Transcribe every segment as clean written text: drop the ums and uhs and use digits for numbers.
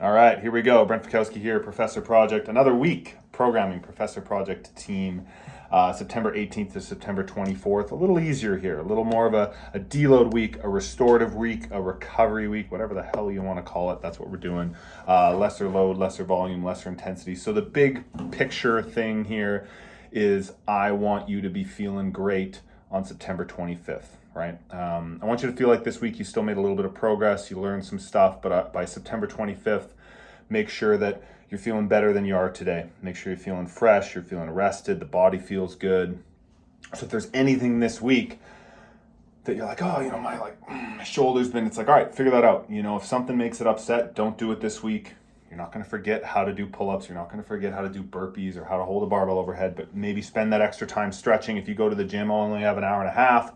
All right, here we go. Brent Fikowski here, Professor Project. Another week programming Professor Project team. September 18th to September 24th. A little easier here, a little more of a deload week, a restorative week, a recovery week, whatever the hell you want to call it. That's what we're doing. Lesser load, lesser volume, lesser intensity. So the big picture thing here is I want you to be feeling great on September 25th. Right? I want you to feel like this week you still made a little bit of progress, you learned some stuff, but by September 25th, make sure that you're feeling better than you are today. Make sure you're feeling fresh, you're feeling rested, the body feels good. So if there's anything this week that you're like, oh, my shoulder's been, it's like, all right, figure that out. If something makes it upset, don't do it this week. You're not going to forget how to do pull-ups. You're not going to forget how to do burpees or how to hold a barbell overhead, but maybe spend that extra time stretching. If you go to the gym, I'll only have an hour and a half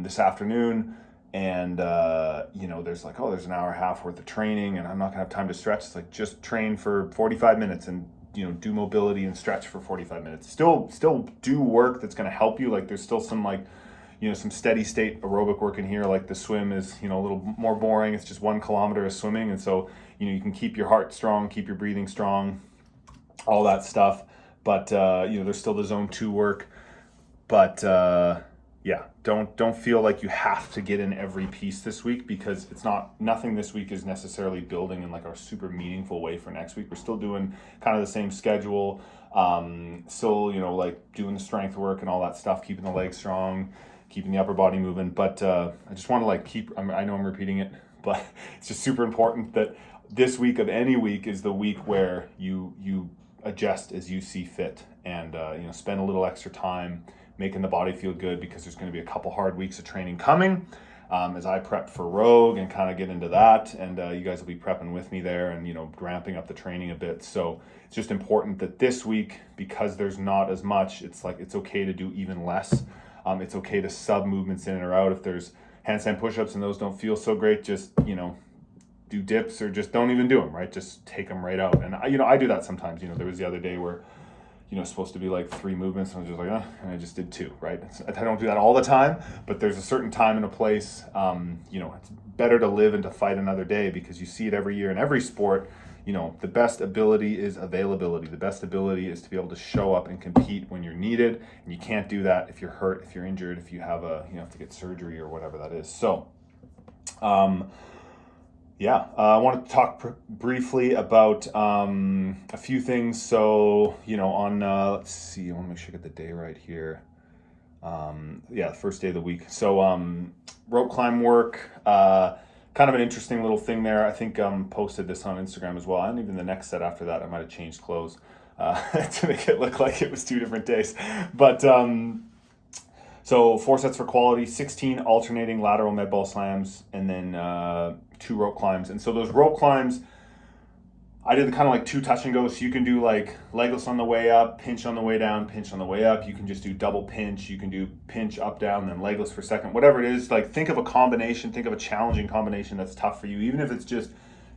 this afternoon, and there's like, there's an hour and a half worth of training and I'm not gonna have time to stretch. It's like, just train for 45 minutes and do mobility and stretch for 45 minutes. Still do work that's gonna help you. Like, there's still some some steady state aerobic work in here. Like the swim is a little more boring. It's just 1 kilometer of swimming, and so you can keep your heart strong, keep your breathing strong, all that stuff. But there's still the zone 2 work. But yeah, don't feel like you have to get in every piece this week, because nothing this week is necessarily building in like a super meaningful way for next week. We're still doing kind of the same schedule, still like doing the strength work and all that stuff, keeping the legs strong, keeping the upper body moving. But I just want to I know I'm repeating it, but it's just super important that this week of any week is the week where you adjust as you see fit, and spend a little extra time making the body feel good, because there's going to be a couple hard weeks of training coming as I prep for Rogue and kind of get into that, and you guys will be prepping with me there and ramping up the training a bit. So it's just important that this week, because there's not as much, it's okay to do even less. It's okay to sub movements in or out. If there's handstand push-ups and those don't feel so great, just do dips, or just don't even do them, right? Just take them right out. And I do that sometimes. There was the other day where supposed to be like 3 movements, and I was just like, and I just did 2, right? I don't do that all the time, but there's a certain time and a place. It's better to live and to fight another day, because you see it every year in every sport. The best ability is availability. The best ability is to be able to show up and compete when you're needed, and you can't do that if you're hurt, if you're injured, if you have have to get surgery or whatever that is. So, I want to talk briefly about a few things. So, let's see, I want to make sure I get the day right here. First day of the week. So, rope climb work, kind of an interesting little thing there. I think posted this on Instagram as well. And even the next set after that, I might have changed clothes to make it look like it was 2 different days. But so 4 sets for quality, 16 alternating lateral med ball slams, and then 2 rope climbs. And so those rope climbs, I did kind of like 2 touch and goes. So you can do like legless on the way up, pinch on the way down, pinch on the way up. You can just do double pinch. You can do pinch up, down, then legless for second, whatever it is. Like, think of a combination, think of a challenging combination that's tough for you. Even if it's just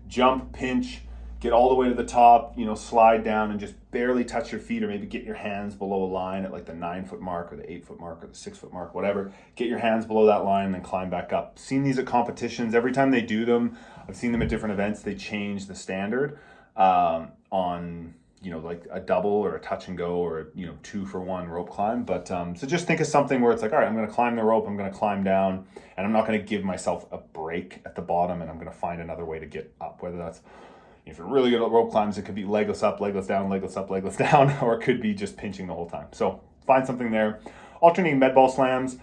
jump, pinch, get all the way to the top, slide down and just barely touch your feet, or maybe get your hands below a line at like the 9-foot mark or the 8-foot mark or the 6-foot mark, whatever. Get your hands below that line and then climb back up. Seen these at competitions. Every time they do them, I've seen them at different events, they change the standard on, like a double or a touch and go, or, 2-for-1 rope climb. But so just think of something where it's like, all right, I'm going to climb the rope, I'm going to climb down, and I'm not going to give myself a break at the bottom, and I'm going to find another way to get up, whether that's, if you're really good at rope climbs, it could be legless up, legless down, legless up, legless down, or it could be just pinching the whole time. So find something there. Alternating med ball slams.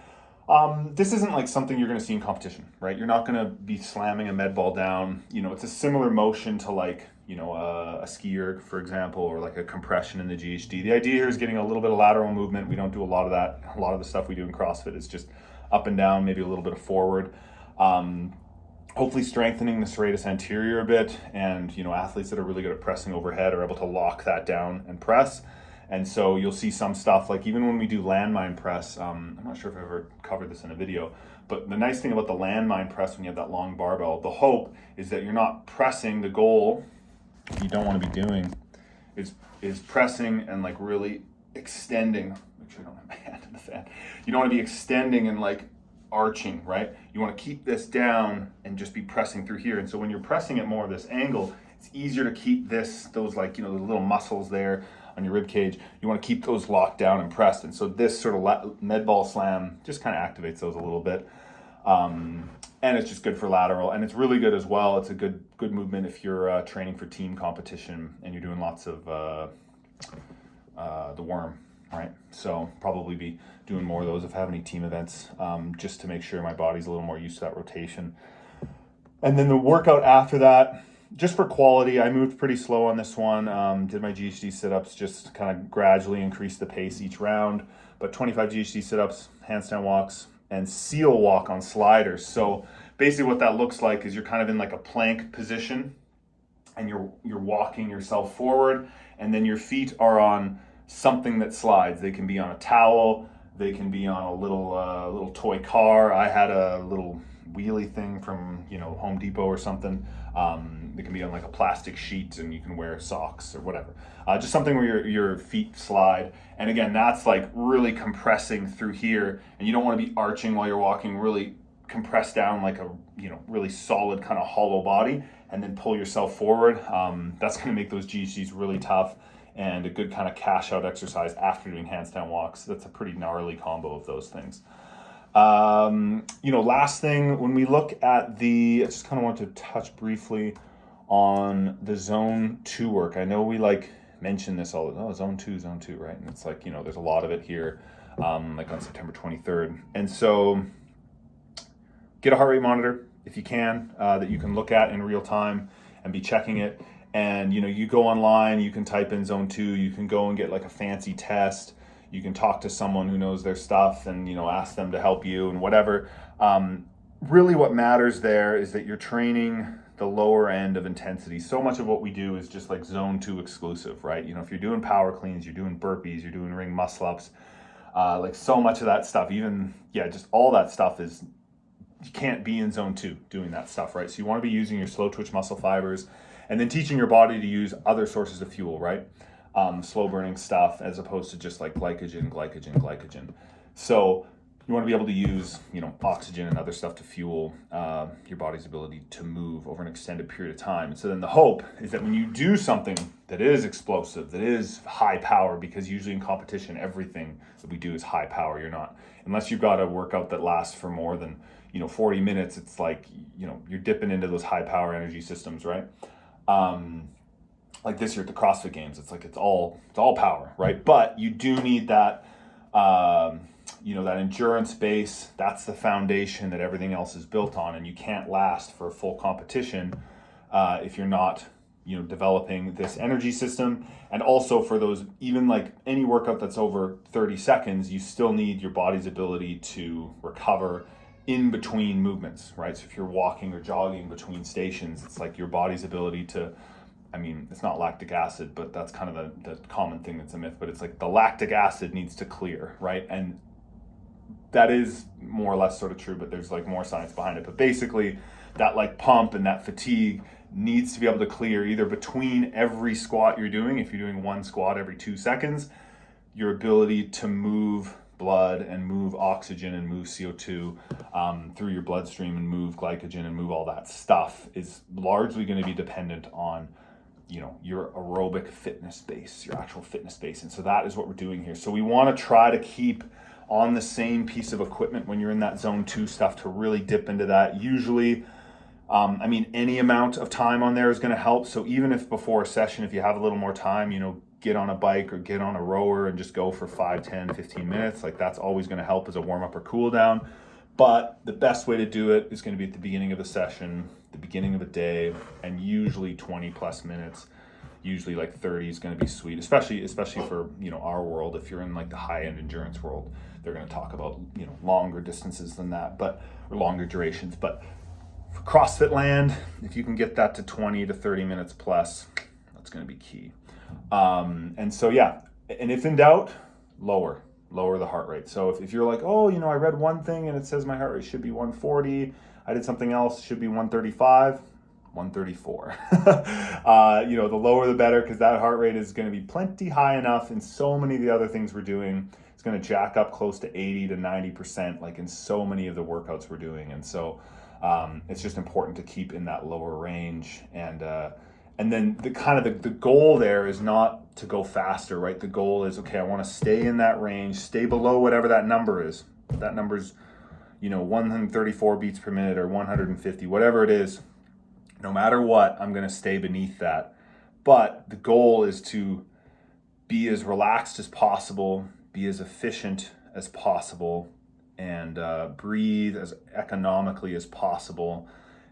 This isn't like something you're going to see in competition, right? You're not going to be slamming a med ball down. It's a similar motion to like, a skier, for example, or like a compression in the GHD. The idea here is getting a little bit of lateral movement. We don't do a lot of that. A lot of the stuff we do in CrossFit is just up and down, maybe a little bit of forward. Hopefully strengthening the serratus anterior a bit, and athletes that are really good at pressing overhead are able to lock that down and press. And so you'll see some stuff like, even when we do landmine press, I'm not sure if I've ever covered this in a video, but the nice thing about the landmine press, when you have that long barbell, the hope is that you're not pressing. The goal you don't want to be doing is pressing and like really extending. Make sure I don't have my hand in the fan. You don't want to be extending and like arching, right? You want to keep this down and just be pressing through here. And so when you're pressing at more of this angle, it's easier to keep those like, the little muscles there on your rib cage. You want to keep those locked down and pressed. And so this sort of med ball slam just kind of activates those a little bit. And it's just good for lateral, and it's really good as well. It's a good movement if you're training for team competition and you're doing lots of the worm, right? So probably be doing more of those if I have any team events, just to make sure my body's a little more used to that rotation. And then the workout after that, just for quality, I moved pretty slow on this one. Did my GHD sit-ups, just kind of gradually increase the pace each round. But 25 GHD sit-ups, handstand walks, and seal walk on sliders. So basically what that looks like is you're kind of in like a plank position, and you're walking yourself forward, and then your feet are on something that slides. They can be on a towel, they can be on a little toy car. I had a little wheelie thing from Home Depot or something. It can be on like a plastic sheet, and you can wear socks or whatever. Just something where your feet slide. And again, that's like really compressing through here, and you don't want to be arching while you're walking. Really compress down like a really solid kind of hollow body, and then pull yourself forward. That's going to make those GHDs really tough, and a good kind of cash out exercise after doing handstand walks. That's a pretty gnarly combo of those things. Last thing, when we look at I just kind of want to touch briefly on the zone 2 work. I know we mention this zone 2, right? And it's like, there's a lot of it here, like on September 23rd. And so get a heart rate monitor if you can, that you can look at in real time and be checking it. And, you go online, you can type in zone 2, you can go and get like a fancy test. You can talk to someone who knows their stuff and, ask them to help you and whatever. Really what matters there is that you're training the lower end of intensity. So much of what we do is just like zone 2 exclusive, right? If you're doing power cleans, you're doing burpees, you're doing ring muscle ups, like so much of that stuff, just all that stuff is, you can't be in zone 2 doing that stuff, right? So you want to be using your slow twitch muscle fibers, and then teaching your body to use other sources of fuel, right? Slow burning stuff, as opposed to just like glycogen. So you want to be able to use, oxygen and other stuff to fuel your body's ability to move over an extended period of time. And so then the hope is that when you do something that is explosive, that is high power, because usually in competition, everything that we do is high power. Unless you've got a workout that lasts for more than, 40 minutes, it's like, you're dipping into those high power energy systems, right? Like this year at the CrossFit Games, it's like it's all power, right? But you do need that, that endurance base. That's the foundation that everything else is built on, and you can't last for a full competition if you're not, developing this energy system. And also for those, even like any workout that's over 30 seconds, you still need your body's ability to recover in between movements, right? So if you're walking or jogging between stations, it's like your body's ability to, it's not lactic acid, but that's kind of the common thing that's a myth, but it's like the lactic acid needs to clear, right? And that is more or less sort of true, but there's like more science behind it. But basically that like pump and that fatigue needs to be able to clear either between every squat you're doing. If you're doing one squat every 2 seconds, your ability to move blood and move oxygen and move CO2 through your bloodstream and move glycogen and move all that stuff is largely going to be dependent on your aerobic fitness base, your actual fitness base. And so that is what we're doing here. So we want to try to keep on the same piece of equipment when you're in that zone 2 stuff to really dip into that. Usually, any amount of time on there is going to help. So even if before a session, if you have a little more time, get on a bike or get on a rower and just go for 5, 10, 15 minutes. Like that's always going to help as a warm up or cool down. But the best way to do it is going to be at the beginning of the session, the beginning of a day, and usually 20 plus minutes. Usually like 30 is going to be sweet, especially for, our world. If you're in like the high end endurance world, they're going to talk about, longer distances than that, or longer durations. But for CrossFit land, if you can get that to 20 to 30 minutes plus, that's going to be key. And so, and if in doubt, lower the heart rate. So if you're like, I read one thing and it says my heart rate should be 140, I did something else, should be 135, 134. The lower the better, because that heart rate is going to be plenty high enough in so many of the other things we're doing. It's going to jack up close to 80 to 90%, like in so many of the workouts we're doing. And so it's just important to keep in that lower range. And And then the goal there is not to go faster, right? The goal is, okay, I want to stay in that range, stay below whatever that number is. That number's, 134 beats per minute or 150, whatever it is. No matter what, I'm going to stay beneath that. But the goal is to be as relaxed as possible, be as efficient as possible, and breathe as economically as possible,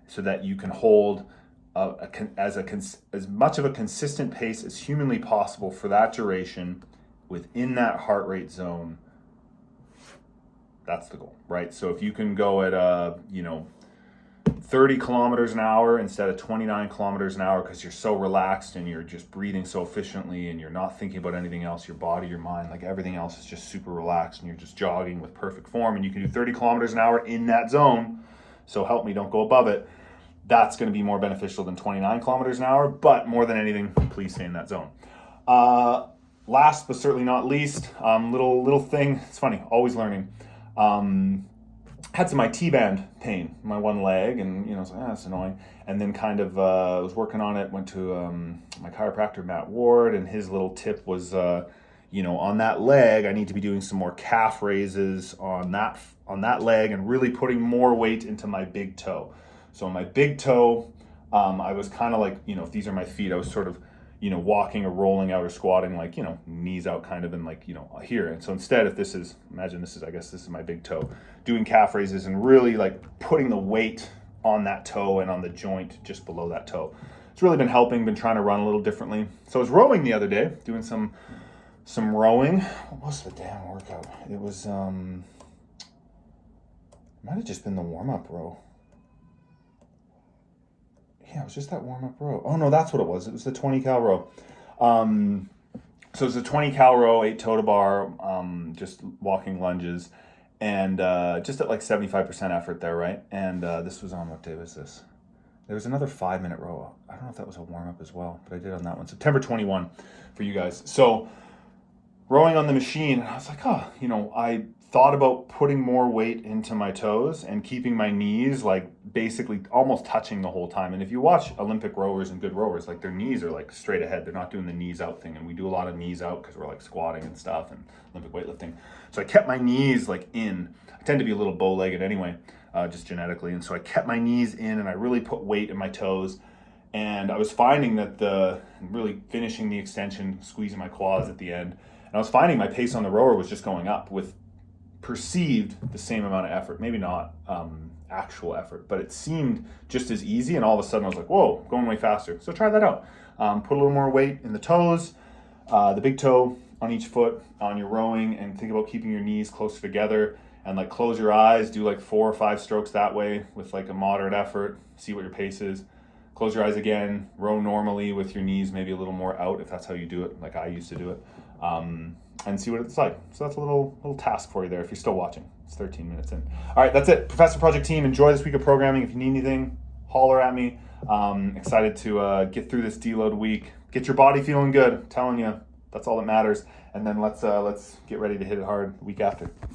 so that you can hold as much of a consistent pace as humanly possible for that duration within that heart rate zone. That's the goal, right? So if you can go at 30 kilometers an hour instead of 29 kilometers an hour because you're so relaxed and you're just breathing so efficiently and you're not thinking about anything else, your body, your mind, like everything else is just super relaxed, and you're just jogging with perfect form, and you can do 30 kilometers an hour in that zone. So help me, don't go above it. That's going to be more beneficial than 29 kilometers an hour, but more than anything, please stay in that zone. Last but certainly not least, little thing. It's funny, always learning. Had some IT band pain in my one leg, and I was like, that's annoying. And then kind of was working on it. Went to my chiropractor Matt Ward, and his little tip was, on that leg, I need to be doing some more calf raises on that leg, and really putting more weight into my big toe. So on my big toe, I was kind of like, if these are my feet, I was sort of, walking or rolling out or squatting, like, knees out kind of, and like, here. And so instead, I guess this is my big toe, doing calf raises and really like putting the weight on that toe and on the joint just below that toe. It's really been helping, been trying to run a little differently. So I was rowing the other day, doing some rowing. What was the damn workout? It was, might have just been the warm-up row. Yeah, it was just that warm-up row. Oh, no, that's what it was. It was the 20 cal row. So it's a 20 cal row, 8 toe to bar, just walking lunges, and just at like 75% effort there, right? And this was on, what day was this? There was another 5-minute row. I don't know if that was a warm-up as well, but I did on that one. September 21 for you guys. So rowing on the machine, and I was like, I thought about putting more weight into my toes and keeping my knees like basically almost touching the whole time. And if you watch Olympic rowers and good rowers, like their knees are like straight ahead. They're not doing the knees out thing. And we do a lot of knees out because we're like squatting and stuff and Olympic weightlifting. So I kept my knees like in. I tend to be a little bow-legged anyway, just genetically. And so I kept my knees in, and I really put weight in my toes. And I was finding that really finishing the extension, squeezing my quads at the end. And I was finding my pace on the rower was just going up with perceived the same amount of effort, maybe not actual effort, but it seemed just as easy. And all of a sudden I was like, whoa, going way faster. So try that out. Put a little more weight in the toes, the big toe on each foot on your rowing, and think about keeping your knees closer together, and like close your eyes, do like 4 or 5 strokes that way with like a moderate effort, see what your pace is. Close your eyes again, row normally with your knees maybe a little more out if that's how you do it, like I used to do it. And see what it's like. So that's a little task for you there if you're still watching. It's 13 minutes in. All right, that's it. Professor Project team, enjoy this week of programming. If you need anything, holler at me. Excited to get through this deload week. Get your body feeling good. I'm telling you, that's all that matters. And then let's get ready to hit it hard the week after.